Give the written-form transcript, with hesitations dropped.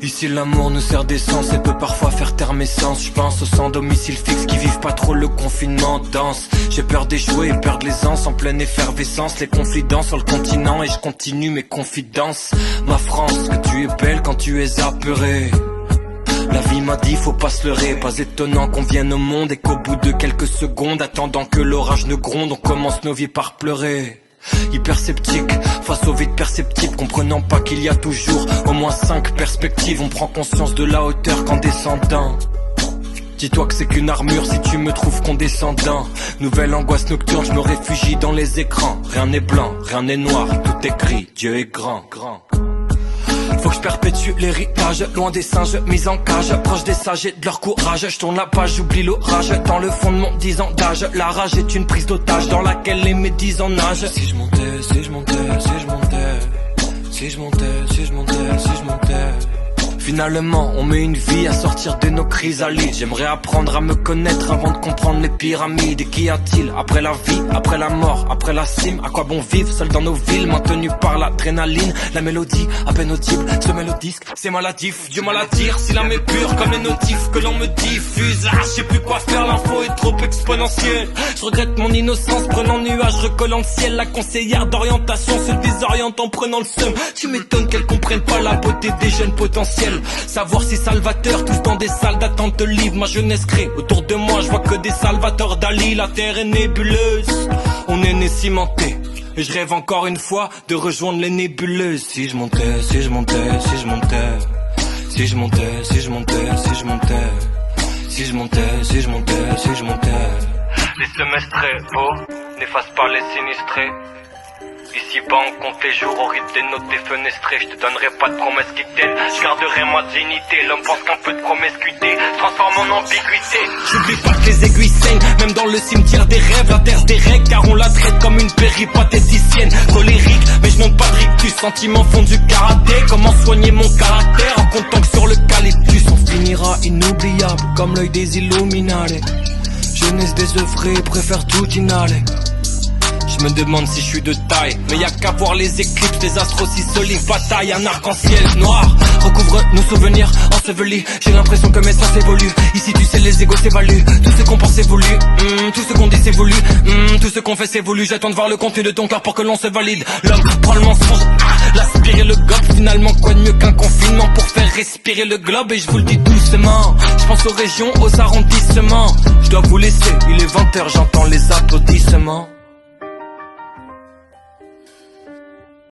Ici l'amour nous sert d'essence et peut parfois faire taire mes sens. J'pense aux sans domicile fixe qui vivent pas trop le confinement dense. J'ai peur d'échouer et perdre l'aisance en pleine effervescence. Les conflits dansent sur le continent et je continue mes confidences. Ma France, que tu es belle quand tu es apeurée. La vie m'a dit faut pas se leurrer. Pas étonnant qu'on vienne au monde et qu'au bout de quelques secondes, attendant que l'orage ne gronde, on commence nos vies par pleurer. Hyper sceptique, face au vide perceptible, comprenant pas qu'il y a toujours au moins 5 perspectives. On prend conscience de la hauteur qu'en descendant. Dis-toi que c'est qu'une armure si tu me trouves condescendant. Nouvelle angoisse nocturne, je me réfugie dans les écrans. Rien n'est blanc, rien n'est noir, tout est gris, Dieu est grand. Faut que je perpétue l'héritage, loin des singes mis en cage, proche des sages et de leur courage. Je tourne la page, j'oublie l'orage, dans le fond de mon 10 ans d'âge. La rage est une prise d'otage dans laquelle les médisants nagent. Si je montais, si je montais, si je montais, si je montais, si je montais, si je montais. Finalement, on met une vie à sortir de nos chrysalides. J'aimerais apprendre à me connaître avant de comprendre les pyramides. Et qu'y a-t-il après la vie, après la mort, après la cime? À quoi bon vivre seul dans nos villes, maintenus par l'adrénaline? La mélodie, à peine audible, ce mélodisque, c'est maladif. Du mal à dire si l'âme est pure comme les notifs que l'on me diffuse. Ah, je sais plus quoi faire, l'info est trop exponentielle. Je regrette mon innocence, prenant nuage, recollant le ciel. La conseillère d'orientation se désoriente en prenant le seum. Tu m'étonnes qu'elle comprenne pas la beauté des jeunes potentiels. Savoir si Salvateur, tous dans des salles d'attente de livres. Ma jeunesse crée, autour de moi je vois que des Salvatore Dali. La terre est nébuleuse, on est né cimenté. Et je rêve encore une fois de rejoindre les nébuleuses. Si je montais, si je montais, si je montais, si je montais, si je montais, si je montais, si je montais, si je montais, si je montais. Les semestrés beaux n'effacent pas les sinistrés. Ici-bas on compte les jours au rythme des notes défenestrées. Je te donnerai pas de promesses qui tiennent, je garderai ma dignité. L'homme pense qu'un peu de promiscuité se transforme en ambiguïté. J'oublie pas que les aiguilles saignent, même dans le cimetière des rêves. La terre des règles car on la traite comme une péripatéticienne. Colérique, mais je monte pas de rictus. Sentiments font du karaté. Comment soigner mon caractère en comptant que sur le calyptus on finira inoubliable comme l'œil des Illuminati. Jeunesse désœuvrée, préfère tout inhaler. Je me demande si je suis de taille, mais y'a qu'à voir les éclipses, des astres aussi solides. Bataille, un arc-en-ciel noir recouvre nos souvenirs ensevelis. J'ai l'impression que mes sens évoluent. Ici tu sais les égos s'évaluent. Tout ce qu'on pense évolue, tout ce qu'on dit s'évolue, tout ce qu'on fait s'évolue. J'attends de voir le contenu de ton cœur pour que l'on se valide. L'homme prend le mensonge, l'aspirer le gobe. Finalement quoi de mieux qu'un confinement pour faire respirer le globe. Et je vous le dis doucement, je pense aux régions, aux arrondissements. Je dois vous laisser, il est 20h, j'entends les applaudissements.